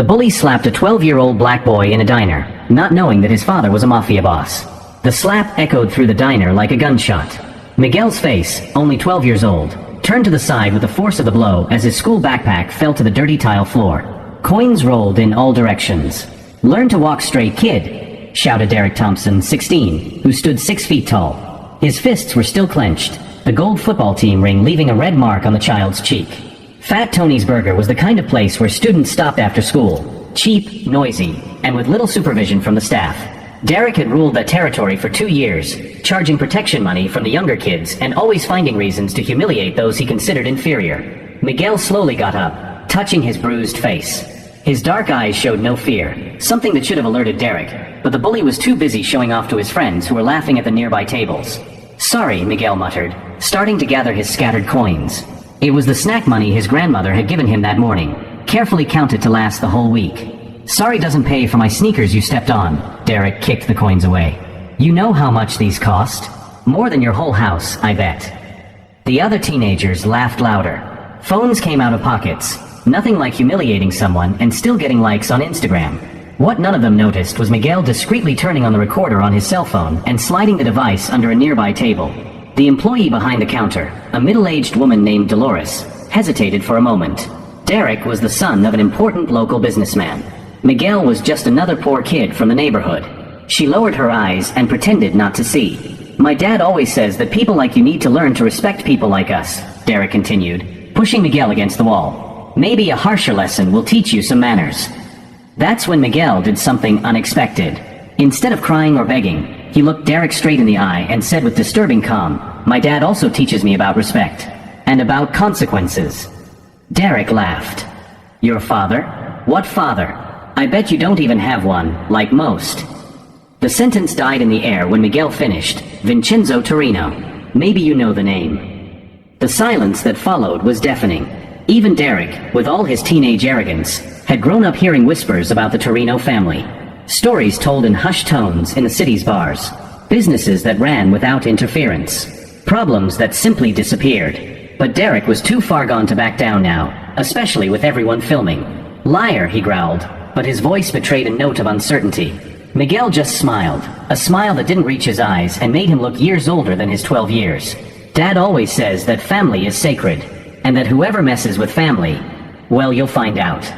The bully slapped a 12-year-old black boy in a diner, not knowing that his father was a mafia boss. The slap echoed through the diner like a gunshot. Miguel's face, only 12 years old, turned to the side with the force of the blow as his school backpack fell to the dirty tile floor. Coins rolled in all directions. "Learn to walk straight, kid," shouted Derek Thompson, 16, who stood 6 feet tall. His fists were still clenched, the gold football team ring leaving a red mark on the child's cheek. Fat Tony's Burger was the kind of place where students stopped after school. Cheap, noisy, and with little supervision from the staff. Derek had ruled that territory for 2 years, charging protection money from the younger kids and always finding reasons to humiliate those he considered inferior. Miguel slowly got up, touching his bruised face. His dark eyes showed no fear, something that should have alerted Derek, but the bully was too busy showing off to his friends who were laughing at the nearby tables. "Sorry," Miguel muttered, starting to gather his scattered coins. It was the snack money his grandmother had given him that morning, carefully counted to last the whole week. "Sorry doesn't pay for my sneakers you stepped on." Derek kicked the coins away. "You know how much these cost? More than your whole house, I bet." The other teenagers laughed louder. Phones came out of pockets. Nothing like humiliating someone and still getting likes on Instagram. What none of them noticed was Miguel discreetly turning on the recorder on his cell phone and sliding the device under a nearby table. The employee behind the counter, a middle-aged woman named Dolores, hesitated for a moment. Derek was the son of an important local businessman. Miguel was just another poor kid from the neighborhood. She lowered her eyes and pretended not to see. "My dad always says that people like you need to learn to respect people like us," Derek continued, pushing Miguel against the wall. "Maybe a harsher lesson will teach you some manners." That's when Miguel did something unexpected. Instead of crying or begging, he looked Derek straight in the eye and said with disturbing calm, "My dad also teaches me about respect. And about consequences." Derek laughed. "Your father? What father? I bet you don't even have one, like most." The sentence died in the air when Miguel finished. Vincenzo Torino. Maybe you know the name. The silence that followed was deafening. Even Derek, with all his teenage arrogance, had grown up hearing whispers about the Torino family. Stories told in hushed tones in the city's bars. Businesses that ran without interference. Problems that simply disappeared. But Derek was too far gone to back down now, especially with everyone filming. "Liar," he growled, but his voice betrayed a note of uncertainty. Miguel just smiled, a smile that didn't reach his eyes and made him look years older than his 12 years. "Dad always says that family is sacred, and that whoever messes with family, well, you'll find out."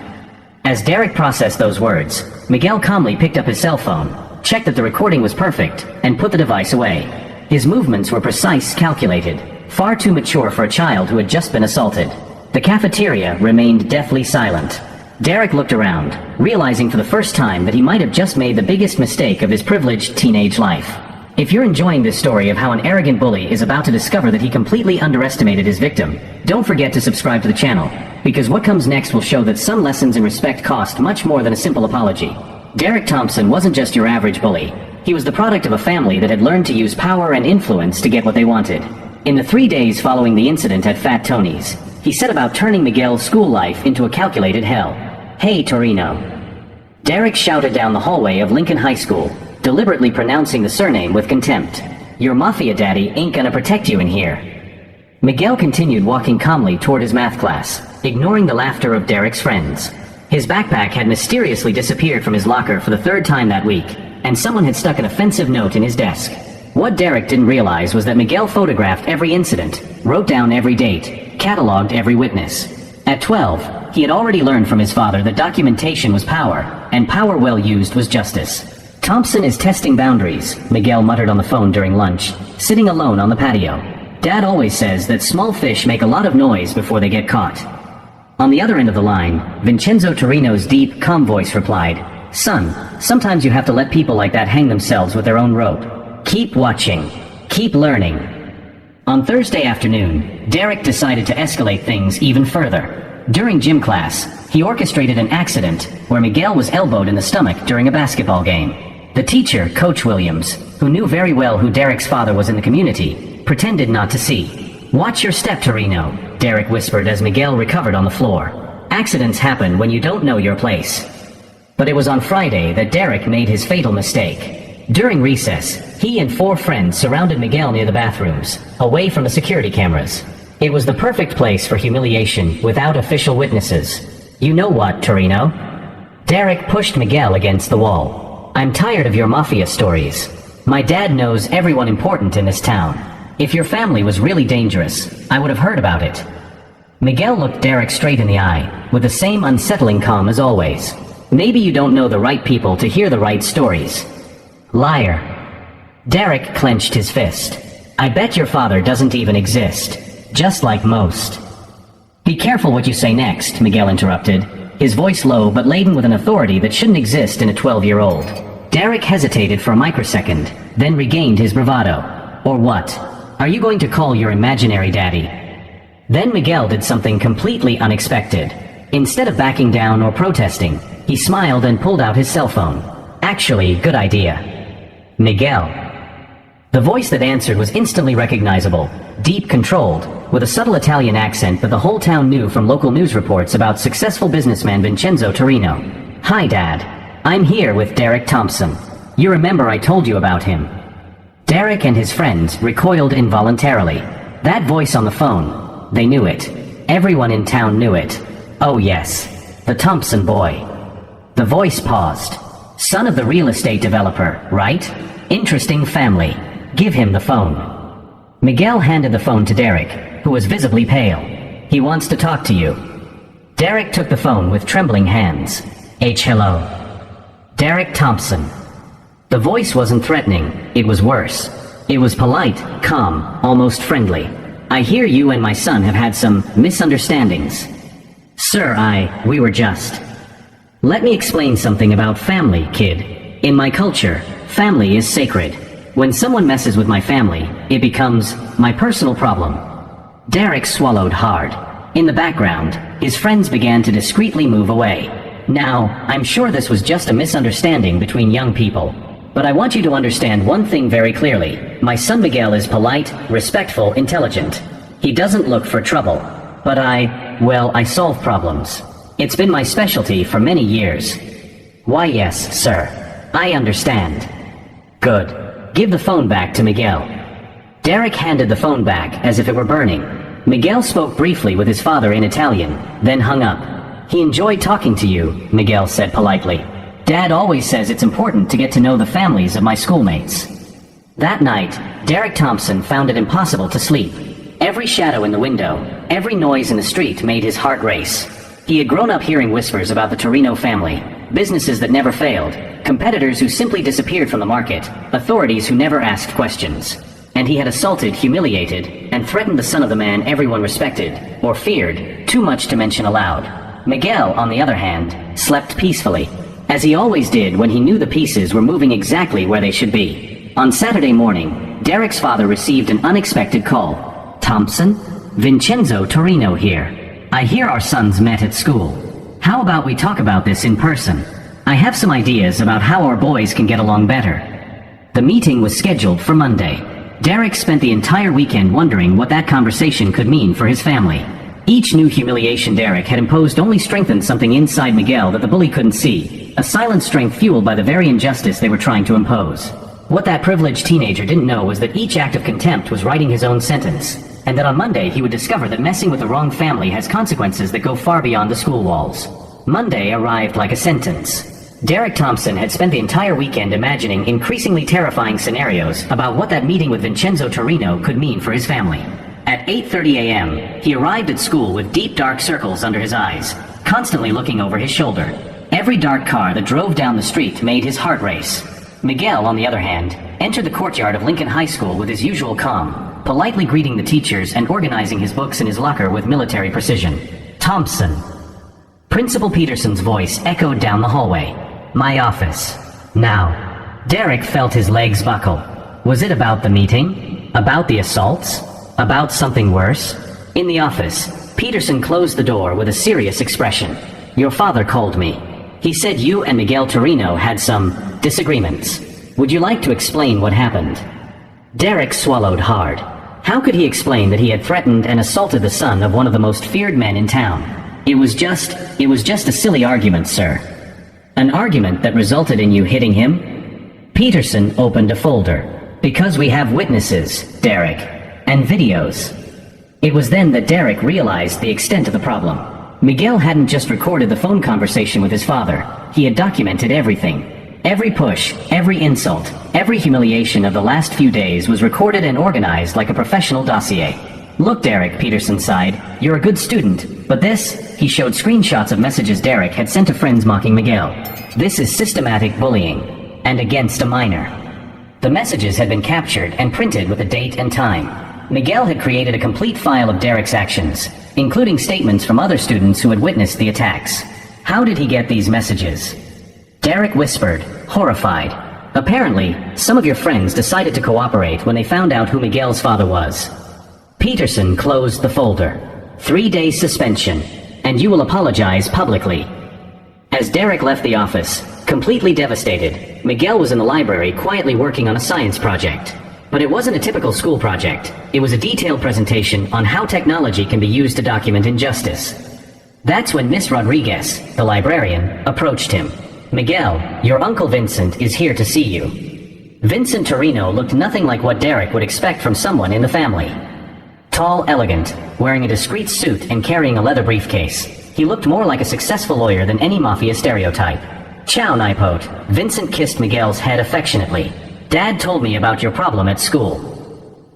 As Derek processed those words, Miguel calmly picked up his cell phone, checked that the recording was perfect, and put the device away. His movements were precise, calculated, far too mature for a child who had just been assaulted. The cafeteria remained deathly silent. Derek looked around, realizing for the first time that he might have just made the biggest mistake of his privileged teenage life. If you're enjoying this story of how an arrogant bully is about to discover that he completely underestimated his victim, don't forget to subscribe to the channel, because what comes next will show that some lessons in respect cost much more than a simple apology. Derek Thompson wasn't just your average bully. He was the product of a family that had learned to use power and influence to get what they wanted. In the 3 days following the incident at Fat Tony's, he set about turning Miguel's school life into a calculated hell. "Hey, Torino." Derek shouted down the hallway of Lincoln High School, deliberately pronouncing the surname with contempt. "Your mafia daddy ain't gonna protect you in here." Miguel continued walking calmly toward his math class, ignoring the laughter of Derek's friends. His backpack had mysteriously disappeared from his locker for the 3rd time that week, and someone had stuck an offensive note in his desk. What Derek didn't realize was that Miguel photographed every incident, wrote down every date, cataloged every witness. At 12, he had already learned from his father that documentation was power, and power well used was justice. "Thompson is testing boundaries," Miguel muttered on the phone during lunch, sitting alone on the patio. "Dad always says that small fish make a lot of noise before they get caught." On the other end of the line, Vincenzo Torino's deep, calm voice replied, "Son, sometimes you have to let people like that hang themselves with their own rope. Keep watching. Keep learning." On Thursday afternoon, Derek decided to escalate things even further. During gym class, he orchestrated an accident where Miguel was elbowed in the stomach during a basketball game. The teacher, Coach Williams, who knew very well who Derek's father was in the community, pretended not to see. "Watch your step, Torino," Derek whispered as Miguel recovered on the floor. "Accidents happen when you don't know your place." But it was on Friday that Derek made his fatal mistake. During recess, he and 4 friends surrounded Miguel near the bathrooms, away from the security cameras. It was the perfect place for humiliation without official witnesses. "You know what, Torino?" Derek pushed Miguel against the wall. I'm tired of your mafia stories. My dad knows everyone important in this town. If your family was really dangerous, I would have heard about it. Miguel looked Derek straight in the eye, with the same unsettling calm as always. Maybe you don't know the right people to hear the right stories. Liar. Derek clenched his fist. I bet your father doesn't even exist. Just like most. Be careful what you say next, Miguel interrupted, his voice low but laden with an authority that shouldn't exist in a 12-year-old. Derek hesitated for a microsecond, then regained his bravado. Or what? Are you going to call your imaginary daddy? Then Miguel did something completely unexpected. Instead of backing down or protesting, he smiled and pulled out his cell phone. Actually, good idea. Miguel. The voice that answered was instantly recognizable, deep controlled, with a subtle Italian accent that the whole town knew from local news reports about successful businessman Vincenzo Torino. Hi, Dad. I'm here with Derek Thompson. You remember I told you about him. Derek and his friends recoiled involuntarily. That voice on the phone, they knew it. Everyone in town knew it. Oh yes, the Thompson boy. The voice paused. Son of the real estate developer, right? Interesting family. Give him the phone. Miguel handed the phone to Derek, who was visibly pale. He wants to talk to you. Derek took the phone with trembling hands. Hello. Derek Thompson. The voice wasn't threatening, it was worse. It was polite, calm, almost friendly. I hear you and my son have had some misunderstandings. Sir, we were just... Let me explain something about family, kid. In my culture, family is sacred. When someone messes with my family, it becomes my personal problem. Derek swallowed hard. In the background, his friends began to discreetly move away. Now, I'm sure this was just a misunderstanding between young people. But I want you to understand one thing very clearly. My son Miguel is polite, respectful, intelligent. He doesn't look for trouble. But I solve problems. It's been my specialty for many years. Why yes, sir. I understand. Good. Give the phone back to Miguel. Derek handed the phone back as if it were burning. Miguel spoke briefly with his father in Italian, then hung up. He enjoyed talking to you, Miguel said politely. Dad always says it's important to get to know the families of my schoolmates. That night, Derek Thompson found it impossible to sleep. Every shadow in the window, every noise in the street made his heart race. He had grown up hearing whispers about the Torino family, businesses that never failed, competitors who simply disappeared from the market, authorities who never asked questions. And he had assaulted, humiliated, and threatened the son of the man everyone respected, or feared, too much to mention aloud. Miguel, on the other hand, slept peacefully, as he always did when he knew the pieces were moving exactly where they should be. On Saturday morning, Derek's father received an unexpected call. Thompson? Vincenzo Torino here. I hear our sons met at school. How about we talk about this in person? I have some ideas about how our boys can get along better. The meeting was scheduled for Monday. Derek spent the entire weekend wondering what that conversation could mean for his family. Each new humiliation Derek had imposed only strengthened something inside Miguel that the bully couldn't see, a silent strength fueled by the very injustice they were trying to impose. What that privileged teenager didn't know was that each act of contempt was writing his own sentence, and that on Monday he would discover that messing with the wrong family has consequences that go far beyond the school walls. Monday arrived like a sentence. Derek Thompson had spent the entire weekend imagining increasingly terrifying scenarios about what that meeting with Vincenzo Torino could mean for his family. At 8:30 a.m., he arrived at school with deep dark circles under his eyes, constantly looking over his shoulder. Every dark car that drove down the street made his heart race. Miguel, on the other hand, entered the courtyard of Lincoln High School with his usual calm, politely greeting the teachers and organizing his books in his locker with military precision. Thompson. Principal Peterson's voice echoed down the hallway. My office. Now. Derek felt his legs buckle. Was it about the meeting? About the assaults? About something worse? In the office, Peterson closed the door with a serious expression. Your father called me. He said you and Miguel Torino had some disagreements. Would you like to explain what happened? Derek swallowed hard. How could he explain that he had threatened and assaulted the son of one of the most feared men in town? It was just a silly argument, sir. An argument that resulted in you hitting him? Peterson opened a folder. Because we have witnesses, Derek, and videos. It was then that Derek realized the extent of the problem. Miguel hadn't just recorded the phone conversation with his father, he had documented everything. Every push, every insult, every humiliation of the last few days was recorded and organized like a professional dossier. "Look, Derek," Peterson sighed, "you're a good student, but this," he showed screenshots of messages Derek had sent to friends mocking Miguel. "This is systematic bullying, and against a minor." The messages had been captured and printed with a date and time. Miguel had created a complete file of Derek's actions, including statements from other students who had witnessed the attacks. How did he get these messages? Derek whispered, horrified. "Apparently, some of your friends decided to cooperate when they found out who Miguel's father was." Peterson closed the folder. 3 days suspension, and you will apologize publicly. As Derek left the office, completely devastated, Miguel was in the library quietly working on a science project. But it wasn't a typical school project. It was a detailed presentation on how technology can be used to document injustice. That's when Miss Rodriguez, the librarian, approached him. "Miguel, your Uncle Vincent is here to see you." Vincent Torino looked nothing like what Derek would expect from someone in the family. Tall, elegant, wearing a discreet suit and carrying a leather briefcase, he looked more like a successful lawyer than any mafia stereotype. "Ciao, Nipote." Vincent kissed Miguel's head affectionately. "Dad told me about your problem at school."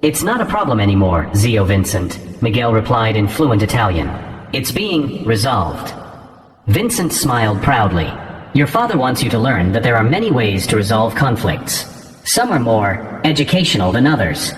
"It's not a problem anymore, Zio Vincent," Miguel replied in fluent Italian. "It's being resolved." Vincent smiled proudly. "Your father wants you to learn that there are many ways to resolve conflicts. Some are more educational than others."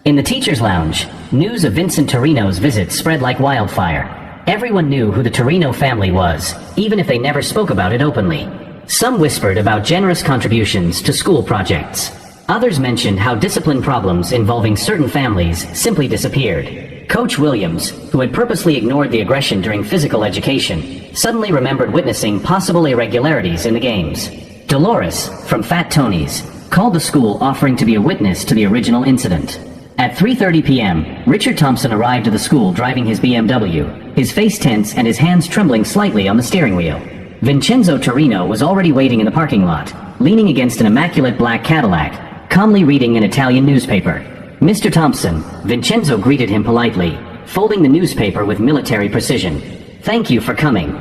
In the teacher's lounge, news of Vincent Torino's visit spread like wildfire. Everyone knew who the Torino family was, even if they never spoke about it openly. Some whispered about generous contributions to school projects. Others mentioned how discipline problems involving certain families simply disappeared. Coach Williams, who had purposely ignored the aggression during physical education, suddenly remembered witnessing possible irregularities in the games. Dolores, from Fat Tony's, called the school offering to be a witness to the original incident. At 3:30 p.m., Richard Thompson arrived at the school driving his BMW, his face tense and his hands trembling slightly on the steering wheel. Vincenzo Torino was already waiting in the parking lot, leaning against an immaculate black Cadillac, calmly reading an Italian newspaper. "Mr. Thompson," Vincenzo greeted him politely, folding the newspaper with military precision. "Thank you for coming."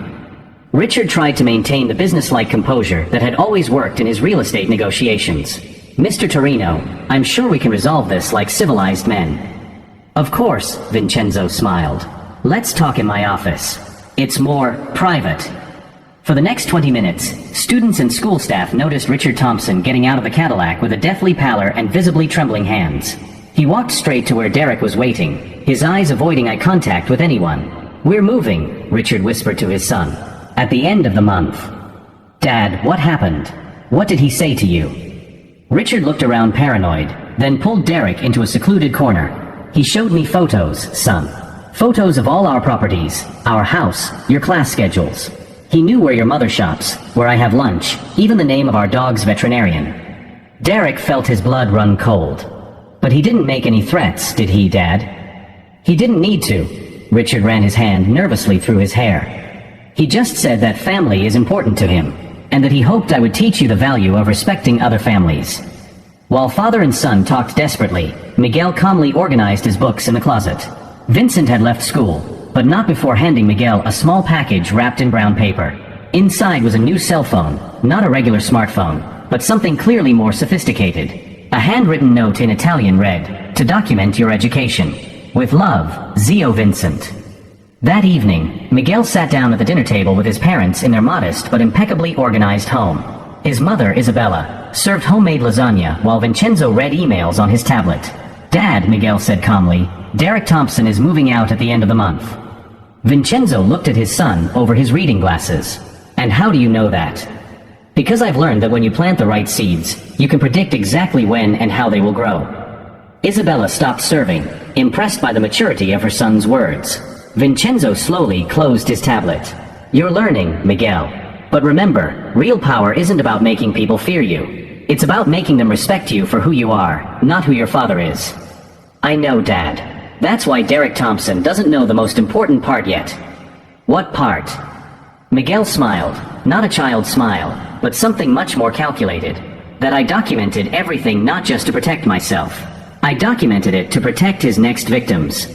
Richard tried to maintain the businesslike composure that had always worked in his real estate negotiations. "Mr. Torino, I'm sure we can resolve this like civilized men." "Of course," Vincenzo smiled. "Let's talk in my office. It's more private." For the next 20 minutes, students and school staff noticed Richard Thompson getting out of the Cadillac with a deathly pallor and visibly trembling hands. He walked straight to where Derek was waiting, his eyes avoiding eye contact with anyone. "We're moving," Richard whispered to his son. "At the end of the month." "Dad, what happened? What did he say to you?" Richard looked around paranoid, then pulled Derek into a secluded corner. "He showed me photos, son. Photos of all our properties, our house, your class schedules. He knew where your mother shops, where I have lunch, even the name of our dog's veterinarian." Derek felt his blood run cold. "But he didn't make any threats, did he, Dad?" "He didn't need to." Richard ran his hand nervously through his hair. "He just said that family is important to him, and that he hoped I would teach you the value of respecting other families." While father and son talked desperately, Miguel calmly organized his books in the closet. Vincent had left school, but not before handing Miguel a small package wrapped in brown paper. Inside was a new cell phone, not a regular smartphone, but something clearly more sophisticated. A handwritten note in Italian read, "To document your education. With love, Zio Vincent." That evening, Miguel sat down at the dinner table with his parents in their modest but impeccably organized home. His mother, Isabella, served homemade lasagna while Vincenzo read emails on his tablet. "Dad," Miguel said calmly, "Derek Thompson is moving out at the end of the month." Vincenzo looked at his son over his reading glasses. "And how do you know that?" "Because I've learned that when you plant the right seeds, you can predict exactly when and how they will grow." Isabella stopped serving, impressed by the maturity of her son's words. Vincenzo slowly closed his tablet. "You're learning, Miguel. But remember, real power isn't about making people fear you. It's about making them respect you for who you are, not who your father is." "I know, Dad. That's why Derek Thompson doesn't know the most important part yet." "What part?" Miguel smiled, not a child's smile, but something much more calculated. "That I documented everything not just to protect myself. I documented it to protect his next victims."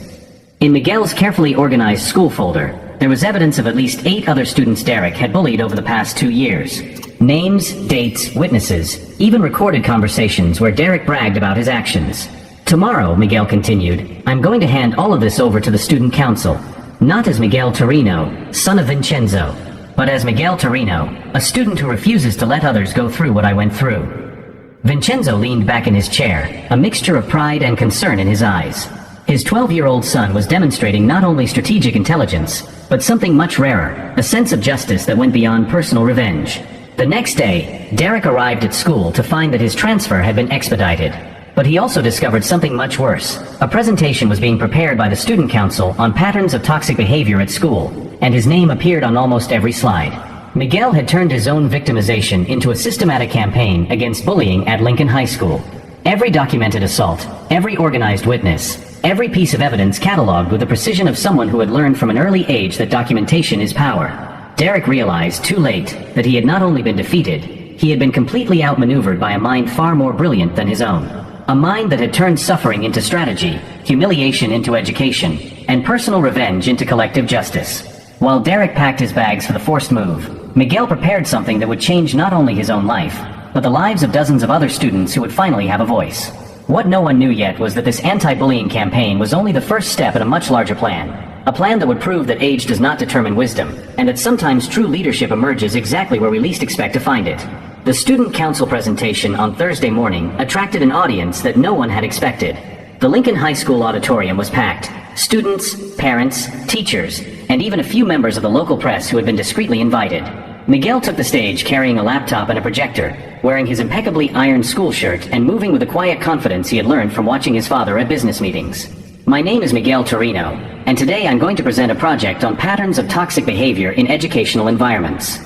In Miguel's carefully organized school folder, there was evidence of at least 8 other students Derek had bullied over the past 2 years. Names, dates, witnesses, even recorded conversations where Derek bragged about his actions. Tomorrow, Miguel continued, I'm going to hand all of this over to the student council. Not as Miguel Torino, son of Vincenzo, but as Miguel Torino, a student who refuses to let others go through what I went through. Vincenzo leaned back in his chair, a mixture of pride and concern in his eyes. His 12-year-old son was demonstrating not only strategic intelligence, but something much rarer, a sense of justice that went beyond personal revenge. The next day, Derek arrived at school to find that his transfer had been expedited. But he also discovered something much worse. A presentation was being prepared by the student council on patterns of toxic behavior at school, and his name appeared on almost every slide. Miguel had turned his own victimization into a systematic campaign against bullying at Lincoln High School. Every documented assault, every organized witness, every piece of evidence cataloged with the precision of someone who had learned from an early age that documentation is power. Derek realized, too late, that he had not only been defeated, he had been completely outmaneuvered by a mind far more brilliant than his own. A mind that had turned suffering into strategy, humiliation into education, and personal revenge into collective justice. While Derek packed his bags for the forced move, Miguel prepared something that would change not only his own life, but the lives of dozens of other students who would finally have a voice. What no one knew yet was that this anti-bullying campaign was only the first step in a much larger plan. A plan that would prove that age does not determine wisdom, and that sometimes true leadership emerges exactly where we least expect to find it. The student council presentation on Thursday morning attracted an audience that no one had expected. The Lincoln High School auditorium was packed. Students, parents, teachers, and even a few members of the local press who had been discreetly invited. Miguel took the stage carrying a laptop and a projector, wearing his impeccably ironed school shirt and moving with the quiet confidence he had learned from watching his father at business meetings. My name is Miguel Torino, and today I'm going to present a project on patterns of toxic behavior in educational environments.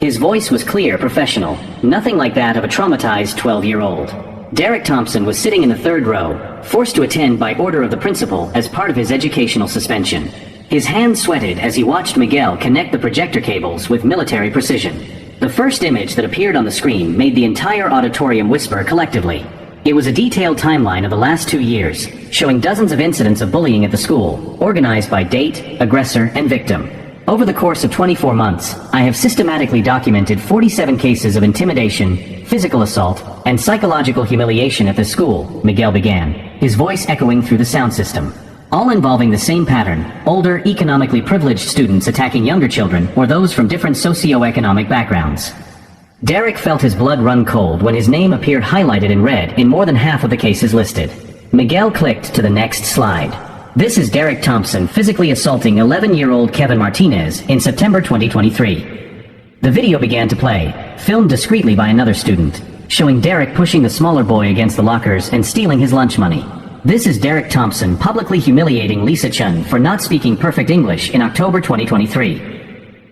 His voice was clear, professional, nothing like that of a traumatized 12-year-old. Derek Thompson was sitting in the third row, forced to attend by order of the principal as part of his educational suspension. His hands sweated as he watched Miguel connect the projector cables with military precision. The first image that appeared on the screen made the entire auditorium whisper collectively. It was a detailed timeline of the last 2 years, showing dozens of incidents of bullying at the school, organized by date, aggressor, and victim. Over the course of 24 months, I have systematically documented 47 cases of intimidation, physical assault, and psychological humiliation at the school, Miguel began, his voice echoing through the sound system. All involving the same pattern, older, economically privileged students attacking younger children or those from different socio-economic backgrounds. Derek felt his blood run cold when his name appeared highlighted in red in more than half of the cases listed. Miguel clicked to the next slide. This is Derek Thompson physically assaulting 11-year-old Kevin Martinez in September 2023. The video began to play, filmed discreetly by another student, showing Derek pushing the smaller boy against the lockers and stealing his lunch money. This is Derek Thompson publicly humiliating Lisa Chun for not speaking perfect English in October 2023.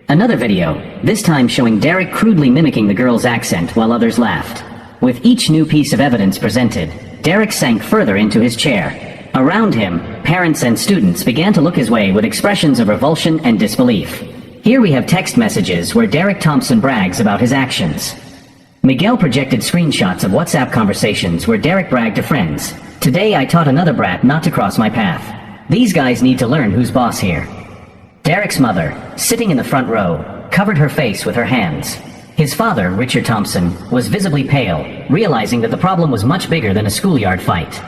Another video, this time showing Derek crudely mimicking the girl's accent while others laughed. With each new piece of evidence presented, Derek sank further into his chair. Around him, parents and students began to look his way with expressions of revulsion and disbelief. Here we have text messages where Derek Thompson brags about his actions. Miguel projected screenshots of WhatsApp conversations where Derek bragged to friends, "Today I taught another brat not to cross my path. These guys need to learn who's boss here." Derek's mother, sitting in the front row, covered her face with her hands. His father, Richard Thompson, was visibly pale, realizing that the problem was much bigger than a schoolyard fight.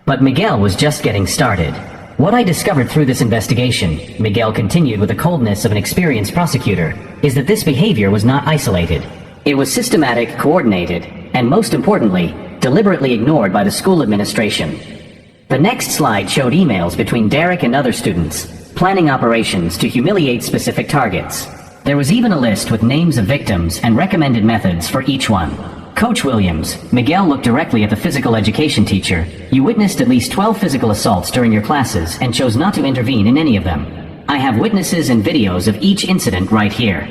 But Miguel was just getting started. What I discovered through this investigation, Miguel continued with the coldness of an experienced prosecutor, is that this behavior was not isolated. It was systematic, coordinated, and most importantly, deliberately ignored by the school administration. The next slide showed emails between Derek and other students, planning operations to humiliate specific targets. There was even a list with names of victims and recommended methods for each one. Coach Williams, Miguel looked directly at the physical education teacher. "You witnessed at least 12 physical assaults during your classes and chose not to intervene in any of them. I have witnesses and videos of each incident right here."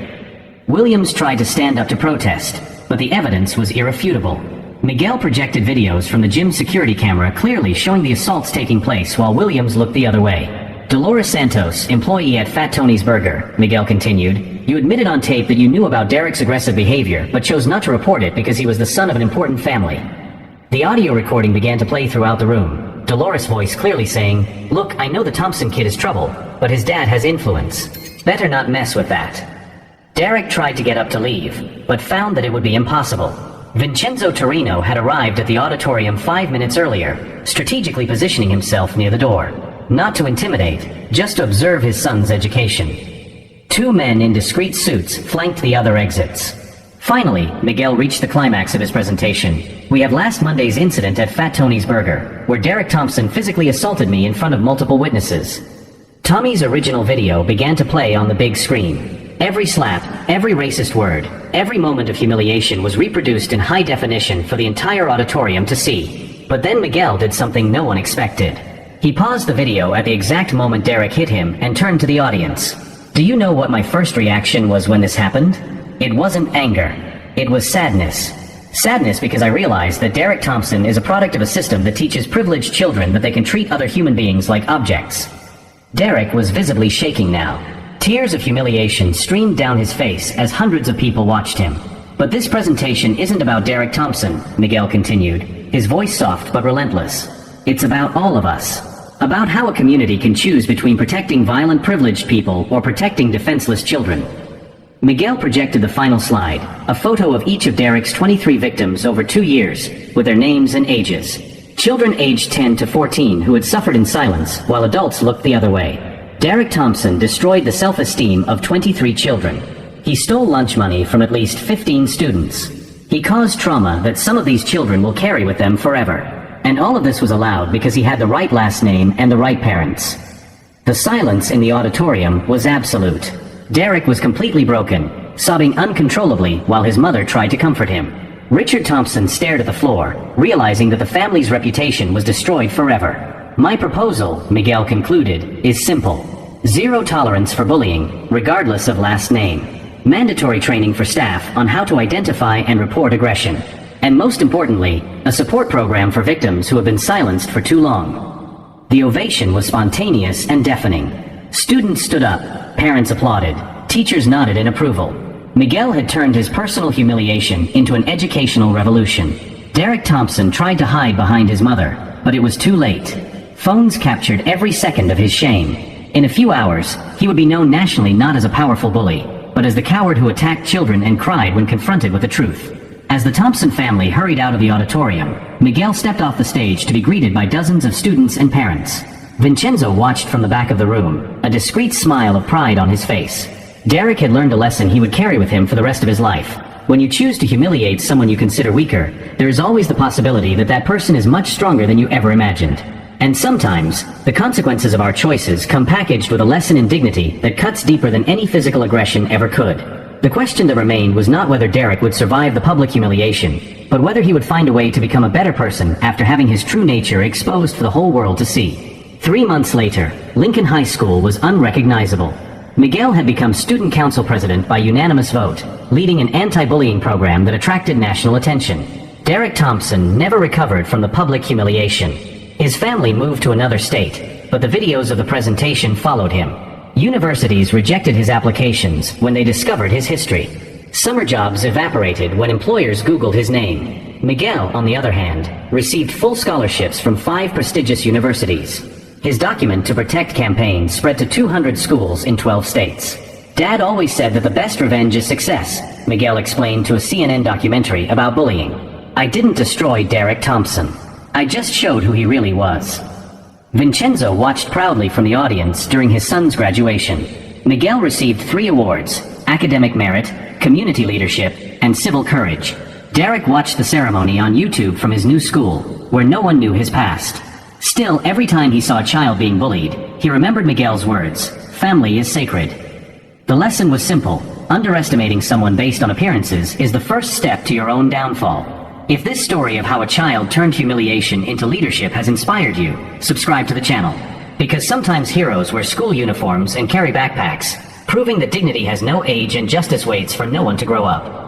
Williams tried to stand up to protest, but the evidence was irrefutable. Miguel projected videos from the gym security camera clearly showing the assaults taking place while Williams looked the other way. "Dolores Santos, employee at Fat Tony's Burger," Miguel continued, "you admitted on tape that you knew about Derek's aggressive behavior, but chose not to report it because he was the son of an important family." The audio recording began to play throughout the room, Dolores' voice clearly saying, "Look, I know the Thompson kid is trouble, but his dad has influence. Better not mess with that. Derek tried to get up to leave, but found that it would be impossible. Vincenzo Torino had arrived at the auditorium 5 minutes earlier, strategically positioning himself near the door. Not to intimidate, just to observe his son's education. 2 men in discreet suits flanked the other exits. Finally, Miguel reached the climax of his presentation. We have last Monday's incident at Fat Tony's Burger, where Derek Thompson physically assaulted me in front of multiple witnesses. Tommy's original video began to play on the big screen. Every slap, every racist word, every moment of humiliation was reproduced in high definition for the entire auditorium to see. But then Miguel did something no one expected. He paused the video at the exact moment Derek hit him and turned to the audience. Do you know what my first reaction was when this happened? It wasn't anger. It was sadness. Sadness because I realized that Derek Thompson is a product of a system that teaches privileged children that they can treat other human beings like objects. Derek was visibly shaking now. Tears of humiliation streamed down his face as hundreds of people watched him. But this presentation isn't about Derek Thompson, Miguel continued, his voice soft but relentless. It's about all of us. About how a community can choose between protecting violent privileged people or protecting defenseless children. Miguel projected the final slide, a photo of each of Derek's 23 victims over 2 years, with their names and ages. Children aged 10 to 14 who had suffered in silence, while adults looked the other way. Derek Thompson destroyed the self-esteem of 23 children. He stole lunch money from at least 15 students. He caused trauma that some of these children will carry with them forever. And all of this was allowed because he had the right last name and the right parents. The silence in the auditorium was absolute. Derek was completely broken, sobbing uncontrollably while his mother tried to comfort him. Richard Thompson stared at the floor, realizing that the family's reputation was destroyed forever. My proposal, Miguel concluded, is simple. 0 tolerance for bullying, regardless of last name. Mandatory training for staff on how to identify and report aggression. And most importantly, a support program for victims who have been silenced for too long. The ovation was spontaneous and deafening. Students stood up, parents applauded, teachers nodded in approval. Miguel had turned his personal humiliation into an educational revolution. Derek Thompson tried to hide behind his mother, but it was too late. Phones captured every second of his shame. In a few hours, he would be known nationally not as a powerful bully, but as the coward who attacked children and cried when confronted with the truth. As the Thompson family hurried out of the auditorium, Miguel stepped off the stage to be greeted by dozens of students and parents. Vincenzo watched from the back of the room, a discreet smile of pride on his face. Derek had learned a lesson he would carry with him for the rest of his life. When you choose to humiliate someone you consider weaker, there is always the possibility that that person is much stronger than you ever imagined. And sometimes, the consequences of our choices come packaged with a lesson in dignity that cuts deeper than any physical aggression ever could. The question that remained was not whether Derek would survive the public humiliation, but whether he would find a way to become a better person after having his true nature exposed for the whole world to see. 3 months later, Lincoln High School was unrecognizable. Miguel had become student council president by unanimous vote, leading an anti-bullying program that attracted national attention. Derek Thompson never recovered from the public humiliation. His family moved to another state, but the videos of the presentation followed him. Universities rejected his applications when they discovered his history. Summer jobs evaporated when employers Googled his name. Miguel, on the other hand, received full scholarships from 5 prestigious universities. His Document to Protect campaign spread to 200 schools in 12 states. Dad always said that the best revenge is success, Miguel explained to a CNN documentary about bullying. I didn't destroy Derek Thompson. I just showed who he really was. Vincenzo watched proudly from the audience during his son's graduation. Miguel received 3 awards: academic merit, community leadership, and civil courage. Derek watched the ceremony on YouTube from his new school, where no one knew his past. Still, every time he saw a child being bullied, he remembered Miguel's words, "Family is sacred." The lesson was simple. Underestimating someone based on appearances is the first step to your own downfall. If this story of how a child turned humiliation into leadership has inspired you, subscribe to the channel. Because sometimes heroes wear school uniforms and carry backpacks, proving that dignity has no age and justice waits for no one to grow up.